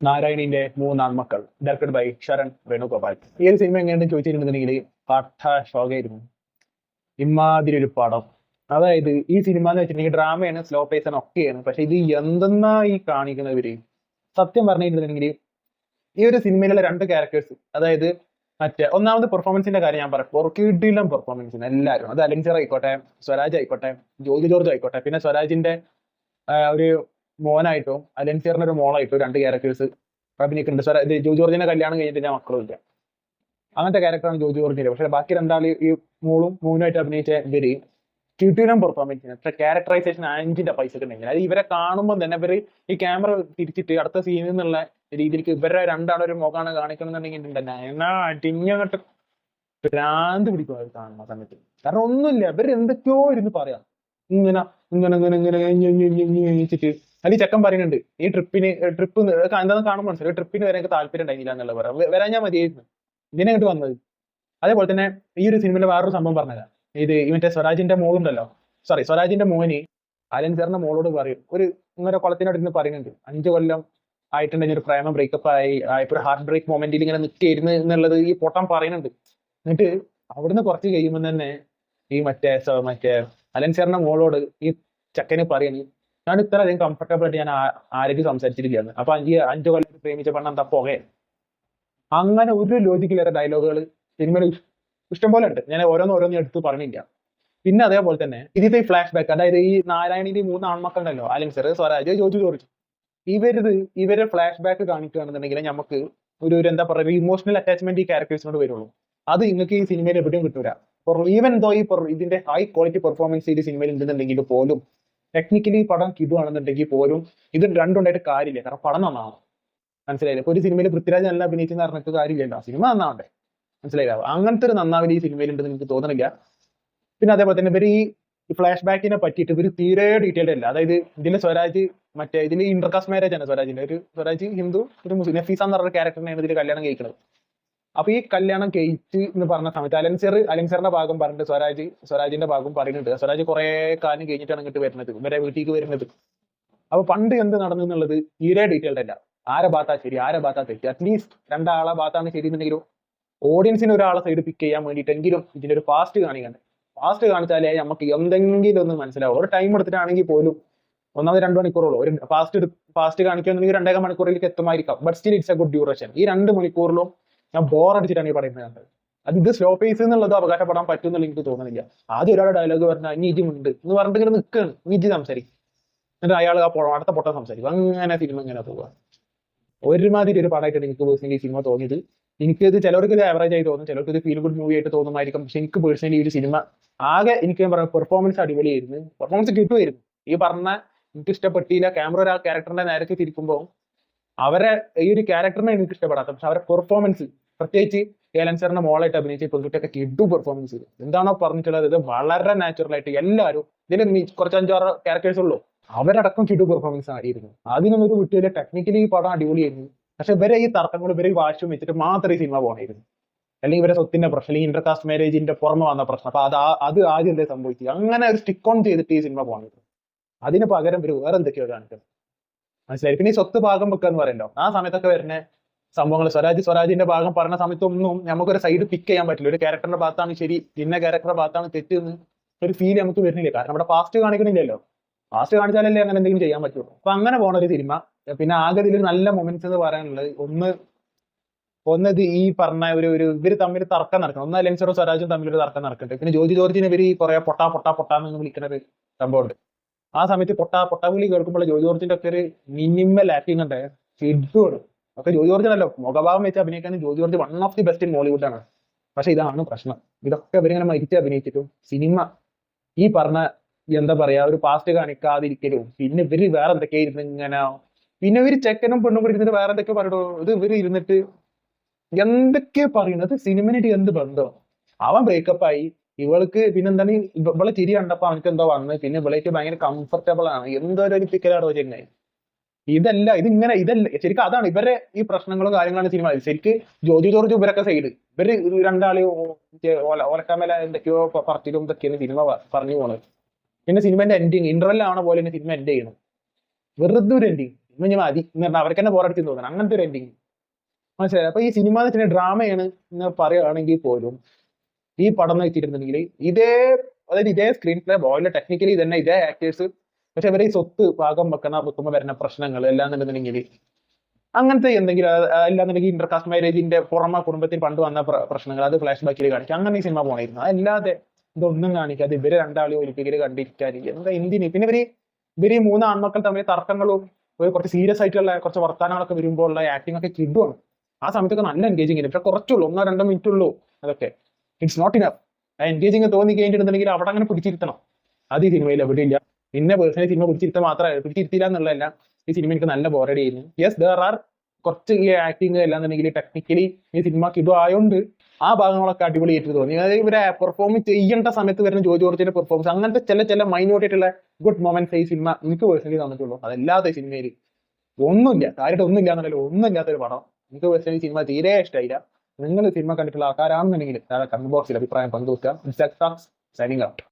നാരായണിന്റെ മൂന്നാൺമക്കൾ directed by Sharan Venugopal. ഈ ഒരു cinema എങ്ങനെയാണെന്ന് ചോദിച്ചിട്ടുണ്ടെങ്കിൽ കട്ട ഷോകായിരുന്നു. ഇമാതിരി ഒരു പടം. അതായത് ഈ സിനിമ എന്ന് വെച്ചിട്ടുണ്ടെങ്കിൽ ഡ്രാമയാണ്, സ്ലോ പേസ് ആണ്, ഒക്കെയാണ്. പക്ഷെ ഇത് എന്തെന്നാ ഈ കാണിക്കുന്നവര്. സത്യം പറഞ്ഞിട്ടുണ്ടെങ്കിൽ ഈ ഒരു സിനിമയിലുള്ള രണ്ട് ക്യാരക്ടേഴ്സ്, അതായത് മറ്റേ ഒന്നാമത് പെർഫോമൻസിന്റെ കാര്യം ഞാൻ പറയാം. കിടിലം പെർഫോമൻസിന് എല്ലാവരും, അത് അലൻസിയർ ആയിക്കോട്ടെ, സ്വരാജ് ആയിക്കോട്ടെ, ജോജു ജോർജ് ആയിക്കോട്ടെ, പിന്നെ സ്വരാജിന്റെ ഒരു മോനായിട്ടും അലൻസിയറിന്റെ ഒരു മോളായിട്ടും രണ്ട് ക്യാരക്ടേഴ്സ് അഭിനയിക്കുന്നുണ്ട്. ജോജു ജോർജിന്റെ കല്യാണം കഴിഞ്ഞിട്ട് ഞാൻ മക്കളും ഇല്ല, അങ്ങനത്തെ ക്യാരക്ടറാണ് ജോജു ജോർജിന്റെ. പക്ഷെ ബാക്കി രണ്ടാൾ ഈ മോനുമായിട്ട് അഭിനയിച്ച ഇവര് കിടിലം പെർഫോമൻസിന്. പക്ഷെ ക്യാരക്ടറൈസേഷൻ 5ന്റെ പൈസക്ക് ഉണ്ടെങ്കിൽ അത് ഇവരെ കാണുമ്പോൾ തന്നെ ഇവര് ഈ ക്യാമറ തിരിച്ചിട്ട് അടുത്ത സീനിൽ നിന്നുള്ള രീതിയിലേക്ക് ഇവരെ രണ്ടാളും ഒരു മുഖമാണ് കാണിക്കണമെന്നുണ്ടെങ്കിൽ എന്നാ അടിഞ്ഞങ്ങോട്ട് ഭ്രാന്ത് പിടിക്കും അത് കാണുന്ന സമയത്ത്. കാരണം ഒന്നുമില്ല, ഇവര് എന്തൊക്കെയോ ഇരുന്ന് പറയാം, ഇങ്ങനെ ഇങ്ങനെ ഇങ്ങനെ ഇങ്ങനെ വെച്ചിട്ട്. അത് ഈ ചെക്കൻ പറയുന്നുണ്ട്, ഈ ട്രിപ്പ് എന്താണെന്ന് കാണുമ്പോൾ മനസ്സിലായി, ട്രിപ്പിന് വരെ എനിക്ക് താല്പര്യം ഉണ്ടായില്ല എന്നുള്ള പറയാം. വരാൻ ഞാൻ മതിയായിരുന്നു, ഇതിനെ ഇങ്ങോട്ട് വന്നത്. അതേപോലെ തന്നെ ഈ ഒരു സിനിമയിലെ വേറൊരു സംഭവം പറഞ്ഞത്, ഇത് മറ്റേ സ്വരാജിന്റെ മോളുണ്ടല്ലോ, സ്വരാജിന്റെ മോന് അലൻസിയറിന്റെ മോളോട് പറയും, ഒരു ഇങ്ങനെ കുളത്തിനോട് ഇരുന്ന് പറയുന്നുണ്ട്, 5 കൊല്ലം ആയിട്ടുണ്ടെങ്കിൽ ഒരു പ്രേമം ബ്രേക്കപ്പ് ആയി ഇപ്പൊ ഒരു ഹാർട്ട് ബ്രേക്ക് മൊമെന്റിൽ ഇങ്ങനെ നിൽക്കായിരുന്നു എന്നുള്ളത് ഈ പൊട്ടം പറയുന്നുണ്ട്. എന്നിട്ട് അവിടുന്ന് കുറച്ച് കഴിയുമ്പോൾ തന്നെ ഈ മറ്റേ അലൻസിയറിന്റെ മോളോട് ഈ ചെക്കന് പറയുന്നത്, ഞാൻ ഇത്ര അധികം കംഫർട്ടബിൾ ആയിട്ട് ഞാൻ ആരെങ്കിലും സംസാരിച്ചിരിക്കുകയാണ്, അപ്പൊ 5 കൊല്ലം പ്രേമിച്ച പെണ്ണ എന്താ പോകെ. അങ്ങനെ ഒരു ലോജിക്കിലേറെ ഡയലോഗുകൾ സിനിമയിൽ ഇഷ്ടംപോലെ ഉണ്ട്. ഞാൻ ഓരോന്ന് എടുത്ത് പറഞ്ഞില്ല. പിന്നെ അതേപോലെ തന്നെ ഇതിന്റെ ഈ ഫ്ലാഷ് ബാക്ക്, അതായത് ഈ നാരായണിന്റെ 3 ആൺമക്കളുണ്ടല്ലോ, അലൻസിയർ, സ്വരാജ്, ജോജു ജോർജ്, ഇവരെ ഫ്ലാഷ് ബാക്ക് കാണിക്കുകയാണെന്നുണ്ടെങ്കിൽ നമുക്ക് ഒരു എന്താ പറയുക, ഇമോഷണൽ അറ്റാച്ച്മെന്റ് ഈ ക്യാരക്ടേഴ്സിനോട് വരുള്ളൂ. അത് നിങ്ങൾക്ക് ഈ സിനിമയിൽ എവിടെയും കിട്ടൂല. ഈവൻ ദോ ഇതിന്റെ ഹൈ ക്വാളിറ്റി പെർഫോമൻസ് ഈ സിനിമയിൽ ഉണ്ടെന്നുണ്ടെങ്കിൽ പോലും, ടെക്നിക്കലി പടം കിടുവാണെന്നുണ്ടെങ്കിൽ പോലും ഇത് രണ്ടുണ്ടായിട്ട് കാര്യമില്ല. കാരണം പടം നന്നാവണം, മനസ്സിലായില്ലേ? ഇപ്പൊ ഒരു സിനിമയിൽ പൃഥ്വിരാജ് നല്ല അഭിനയിച്ചെന്ന് പറഞ്ഞിട്ട് കാര്യമില്ലല്ലോ, സിനിമ നന്നാവണ്ടേ, മനസ്സിലായില്ല? അങ്ങനത്തെ ഒരു നന്നാവൽ ഈ സിനിമയിൽ ഉണ്ടെന്ന് എനിക്ക് തോന്നുന്നില്ല. പിന്നെ അതേപോലെ തന്നെ ഇവർ ഈ ഫ്ലാഷ് ബാക്കിനെ പറ്റിയിട്ട് ഇവർ തീരെ ഡീറ്റെയിൽഡ് അല്ല. അതായത് ഇതിലെ സ്വരാജ് ഇതിൽ ഇന്റർകാസ്റ്റ് മാരേജ് ആണ് സ്വരാജിന്റെ. സ്വരാജ് ഹിന്ദു, ഒരു മുസ്ലിം, നഫീസ എന്ന് പറഞ്ഞ ക്യാരക്ടറിനെയാണ് ഇതിൽ കല്യാണം കഴിക്കുന്നത്. അപ്പൊ ഈ കല്യാണം കഴിച്ച് എന്ന് പറഞ്ഞ സമയത്ത് അലൻസിയറിന്റെ ഭാഗം പറഞ്ഞിട്ട് സ്വരാജിന്റെ ഭാഗം പറയുന്നുണ്ട്. സ്വരാജ് കുറെ കാലം കഴിഞ്ഞിട്ടാണ് ഇങ്ങോട്ട് വരുന്നത്, ഇവരെ വീട്ടിലേക്ക് വരുന്നത്. അപ്പൊ പണ്ട് എന്ത് നടന്നു എന്നുള്ളത് തീരെ ഡീറ്റെയിൽഡ് അല്ല. ആരെ ഭാഗത്താ ശരി, ആരെ ഭാഗത്താ തെറ്റ്. അറ്റ്ലീസ്റ്റ് രണ്ടാളെ ഭാഗത്താണ് ശരി എന്നുണ്ടെങ്കിലും ഓഡിയൻസിന് ഒരാളെ സൈഡ് പിക്ക് ചെയ്യാൻ വേണ്ടിയിട്ടെങ്കിലും ഇതിന്റെ ഒരു ഫാസ്റ്റ് കാണിക്കണ്ടേ. ഫാസ്റ്റ് കാണിച്ചാലേ നമുക്ക് എന്തെങ്കിലും ഒന്ന് മനസ്സിലാവും. ഒരു ടൈം എടുത്തിട്ടാണെങ്കിൽ പോലും, ഒന്നാമത് 2 മണിക്കൂറുള്ളൂ. ഒരു ഫാസ്റ്റ് കാണിക്കുകയാണെങ്കിൽ 2.5 മണിക്കൂറിലേക്ക് എത്തുമായിരിക്കാം. But still it's a good duration. ഈ 2 മണിക്കൂറിലും ഞാൻ ബോറടിച്ചിട്ടാണ് ഈ പറയുന്നത്. അത് ഇത് സ്ലോ പേസ് എന്നുള്ളത് അവകാശപ്പെടാൻ പറ്റുമെന്നുള്ള എനിക്ക് തോന്നുന്നില്ല. ആദ്യം ഒരാളുടെ ഡയലോഗ് പറഞ്ഞാൽ ഇനി ഇജിമുണ്ട് എന്ന് പറഞ്ഞിട്ട് ഇങ്ങനെ നിൽക്കുകയാണ്, ഇനി ഇജി സംസാരിക്കും, എന്നിട്ട് അയാൾ അടുത്ത പൊട്ടം സംസാരിക്കും. അങ്ങനെ സിനിമ ഇങ്ങനെ പോവുക. ഒരുമാതിരി ഒരു പടമായിട്ടാണ് എനിക്ക് പേഴ്സണലി ഈ സിനിമ തോന്നിയത്. എനിക്കിത് ചിലർക്ക് ഇത് ആവറേജ് ആയി തോന്നും, ചിലർക്ക് ഇത് ഫീൽ ഗുഡ് മൂവി ആയിട്ട് തോന്നുമായിരിക്കും. പക്ഷെ എനിക്ക് പേഴ്സണലി ഈ ഒരു സിനിമ ആകെ, എനിക്ക് ഞാൻ പറയാം, പെർഫോമൻസ് അടിപൊളിയായിരുന്നു. പെർഫോമൻസ് കിട്ടുമായിരുന്നു. ഈ പറഞ്ഞ എനിക്ക് ഇഷ്ടപ്പെട്ടില്ല. ക്യാമറ ആ ക്യാരക്ടറിന്റെ നേരത്തെ തിരിക്കുമ്പോൾ അവരെ ഈ ഒരു ക്യാരക്ടറിനെ എനിക്ക് ഇഷ്ടപ്പെടാത്ത, പക്ഷെ അവരുടെ പെർഫോമൻസ്, പ്രത്യേകിച്ച് അലൻസിയറിന്റെ മോളായിട്ട് അഭിനയിച്ച പെൺകുട്ടിയൊക്കെ കിഡു പെർഫോമൻസ്. എന്താണോ പറഞ്ഞിട്ടുള്ളത്, ഇത് വളരെ നാച്ചുറൽ ആയിട്ട് എല്ലാവരും, ഇതിൽ കുറച്ച് 5-6 ക്യാരക്ടേഴ്സ് ഉള്ളൂ, അവരടക്കം കിഡു പെർഫോമൻസ് ആയിരുന്നു. അതിനൊന്നും വിട്ടില്ല. ടെക്നിക്കലി ഈ പടം അടിപൊളിയായിരുന്നു. പക്ഷെ ഇവരെ ഈ തർക്കങ്ങൾ, ഇവരെ ഈ വാശിയും വെച്ചിട്ട് മാത്രമേ ഈ സിനിമ പോകണമായിരുന്നു. അല്ലെങ്കിൽ ഇവരെ സ്വത്തിന്റെ പ്രശ്നം, അല്ലെങ്കിൽ ഇന്റർകാസ്റ്റ് മാരേജിന്റെ പുറമെ വന്ന പ്രശ്നം, അപ്പൊ അത് ആദ്യം എന്തേ സംഭവിച്ചു, അങ്ങനെ ഒരു സ്റ്റിക്ക് ഓൺ ചെയ്തിട്ട് ഈ സിനിമ പോകണത്. അതിന് പകരം ഇവർ വേറെ എന്തൊക്കെയോ കാണിക്കുന്നത്, മനസ്സിലായി? പിന്നെ ഈ സ്വത്ത് ഭാഗം വെക്കുക എന്ന് പറയല്ലോ, ആ സമയത്തൊക്കെ വരുന്ന സംഭവങ്ങൾ, സ്വരാജിന്റെ ഭാഗം പറഞ്ഞ സമയത്തൊന്നും നമുക്കൊരു സൈഡ് പിക്ക് ചെയ്യാൻ പറ്റില്ല. ഒരു ക്യാരക്ടറിന്റെ ഭാഗത്താണ് ശരി, ഇന്ന ക്യാരക്ടറുടെ ഭാഗത്താണ് തെറ്റെന്ന് ഒരു ഫീൽ നമുക്ക് വരുന്നില്ല. കാരണം നമ്മുടെ പാസ്റ്റ് കാണിക്കണില്ലല്ലോ. പാസ്റ്റ് കാണിച്ചാലല്ലേ അങ്ങനെ എന്തെങ്കിലും ചെയ്യാൻ പറ്റുള്ളൂ. അപ്പൊ അങ്ങനെ പോണ ഒരു സിനിമ. പിന്നെ ആകെ ഇതിൽ നല്ല മൊമെന്റ്സ് എന്ന് പറയാനുള്ളത്, ഒന്നത് ഈ പറഞ്ഞ ഇവര് തമ്മിൽ തർക്കം നടക്കണം. ഒന്ന് അലൻസിയറും സ്വരാജും തമ്മിൽ ഒരു തർക്കം നടക്കുന്നുണ്ട്. പിന്നെ ജോജി ജോർജിനെ ഇവര് കുറെ പൊട്ടാന്ന് വിളിക്കുന്ന ഒരു സംഭവമുണ്ട്. ആ സമയത്ത് പൊട്ടാ വിളി കേൾക്കുമ്പോൾ ജോജി ജോർജിന്റെ ഒക്കെ ഒരു മിനിമൽ ആക്ടിങ് ഉണ്ട്, കിഡുമാണ്. ഒക്കെ ജോജി ജോർജിനല്ലോ, മുഖഭാവം വെച്ച് അഭിനയിക്കാൻ Joji George 1 of the best in Bollywood ആണ്. പക്ഷെ ഇതാണ് പ്രശ്നം, ഇതൊക്കെ ഇവരിങ്ങനെ മരിച്ച് അഭിനയിച്ചിട്ടും സിനിമ ഈ പറഞ്ഞ എന്താ പറയാ, ഒരു പാസ്റ്റ് കാണിക്കാതിരിക്കലും, പിന്നെ ഇവര് വേറെ എന്തൊക്കെയാ ഇരുന്ന് ഇങ്ങനെ, പിന്നെ ഇവര് ചെക്കനും പെണ്ണും കൂടി ഇരുന്നിട്ട് വേറെ എന്തൊക്കെ പറയണോ. ഇവര് ഇരുന്നിട്ട് എന്തൊക്കെയാ പറയുന്നത്, സിനിമനായിട്ട് എന്ത് ബന്ധം? അവൻ ബ്രേക്കപ്പ് ആയി, ഇവൾക്ക് പിന്നെന്താണ്, ഇവളെ ചിരി കണ്ടപ്പോ അവനക്ക് എന്തോ വന്ന്, പിന്നെ ഇവളേക്ക് ഭയങ്കര കംഫർട്ടബിൾ ആണ്. എന്തോ ഒരു പിക്കലാടോ ചെങ്ങായി. ഇതല്ല ശരിക്കും അതാണ് ഇവരെ ഈ പ്രശ്നങ്ങളും കാര്യങ്ങളാണ് സിനിമ. ശരിക്ക് ജോജി ജോർജ് ഇവരൊക്കെ സൈഡ്, ഇവര് രണ്ടാളി ഓലക്കാമല എന്തൊക്കെയോ പറച്ചിലും ഇതൊക്കെയാണ് സിനിമ പറഞ്ഞു പോണത്. പിന്നെ സിനിമന്റെ എൻഡിങ് ഇന്റർവെൽ ആവണ പോലെ സിനിമ എൻഡ് ചെയ്യണം. വെറുതെ ഒരു എൻഡിങ്. ഇനി മതി എന്ന് പറഞ്ഞാൽ അവർക്ക് തന്നെ ബോറടിച്ച് തോന്നണം, അങ്ങനത്തെ ഒരു എൻഡിങ് മനസ്സിലായി. അപ്പൊ ഈ സിനിമ എന്ന് വെച്ചാൽ ഡ്രാമയാണ് എന്ന് പറയുകയാണെങ്കിൽ പോലും ഈ പടം എന്ന് വെച്ചിട്ടുണ്ടെങ്കിൽ ഇതേ സ്ക്രീൻ പ്ലേ ബോയിലെ ടെക്നിക്കലി തന്നെ ഇതേ ആക്ടേഴ്സ്, പക്ഷെ അവരെ ഈ സ്വത്ത് ഭാഗം വെക്കുമ്പോൾ വരുന്ന പ്രശ്നങ്ങൾ എല്ലാന്നുണ്ടെന്നുണ്ടെങ്കിൽ അങ്ങനത്തെ എന്തെങ്കിലും അല്ലാന്നുണ്ടെങ്കിൽ ഇന്റർകാസ്റ്റ് മാരേജിന്റെ പുറമെ കുടുംബത്തിൽ പണ്ട് വന്ന പ്രശ്നങ്ങൾ അത് ഫ്ലാഷ് ബാക്കിൽ കാണിക്കും, അങ്ങനെ ഈ സിനിമ പോണായിരുന്നു. അല്ലാതെ ഇതൊന്നും കാണിക്കാതെ ഇവര് രണ്ടാളും ഒലിപ്പിക്കല് കണ്ടിരിക്കാൻ എന്താ എന്തിന്. പിന്നെ ഇവര് ഈ 3 ആൺമക്കൾ തമ്മിൽ തർക്കങ്ങളും ഒരു കുറച്ച് സീരിയസ് ആയിട്ടുള്ള കുറച്ച് വർത്താനങ്ങളൊക്കെ വരുമ്പോൾ ഉള്ള ആക്ടിംഗ് ഒക്കെ കിടുവാണ്. ആ സമയത്തൊക്കെ നല്ല എൻഗേജിങ് ആയിരുന്നു. പക്ഷെ കുറച്ചുള്ളൂ, 1-2 മിനിറ്റ് ഉള്ളൂ അതൊക്കെ. It's not enough. ആ എൻഗേജിങ് തോന്നി കഴിഞ്ഞിട്ടുണ്ടെങ്കിൽ അവിടെ അങ്ങനെ പിടിച്ചിരുത്തണം. അത് ഈ സിനിമയിൽ എവിടെ ഇല്ല. പിന്നെ പേഴ്സണലി സിനിമ പിടിച്ചിരുത്താൻ മാത്രമല്ല, പിടിച്ചിരുത്തില്ല എന്നുള്ളതല്ല, ഈ സിനിമ എനിക്ക് നല്ല ബോറടി ആയിരുന്നു. യെസ് ദർ ആർ കുറച്ച് ഈ ആക്ടിങ് അല്ലാന്നുണ്ടെങ്കിൽ ടെക്നിക്കലി ഈ സിനിമ കിടുവായോണ്ട് ആ ഭാഗങ്ങളൊക്കെ അടിപൊളിയായിട്ട് തോന്നി. അതായത് ഇവരെ പെർഫോം ചെയ്യേണ്ട സമയത്ത് വരുന്ന ജോർജിന്റെ പെർഫോമൻസ്, അങ്ങനത്തെ ചില മൈന്യൂട്ട് ആയിട്ടുള്ള ഗുഡ് മൊമെന്റ്സ് ഈ സിനിമ എനിക്ക് പേഴ്സണലി തന്നിട്ടുള്ളൂ. അതല്ലാതെ സിനിമയിൽ ഒന്നുമില്ല, കാര്യമായിട്ട് ഒന്നുമില്ല എന്നല്ലോ, ഒന്നും ഇല്ലാത്തൊരു പടം. എനിക്ക് പേഴ്സണലി സിനിമ തീരെ ഇഷ്ടമായില്ല. നിങ്ങൾ സിനിമ കണ്ടിട്ടുള്ള ആൾക്കാരാണെന്നുണ്ടെങ്കിൽ കമന്റ് ബോക്സിൽ അഭിപ്രായം പങ്കുവെക്കുക. Signing out.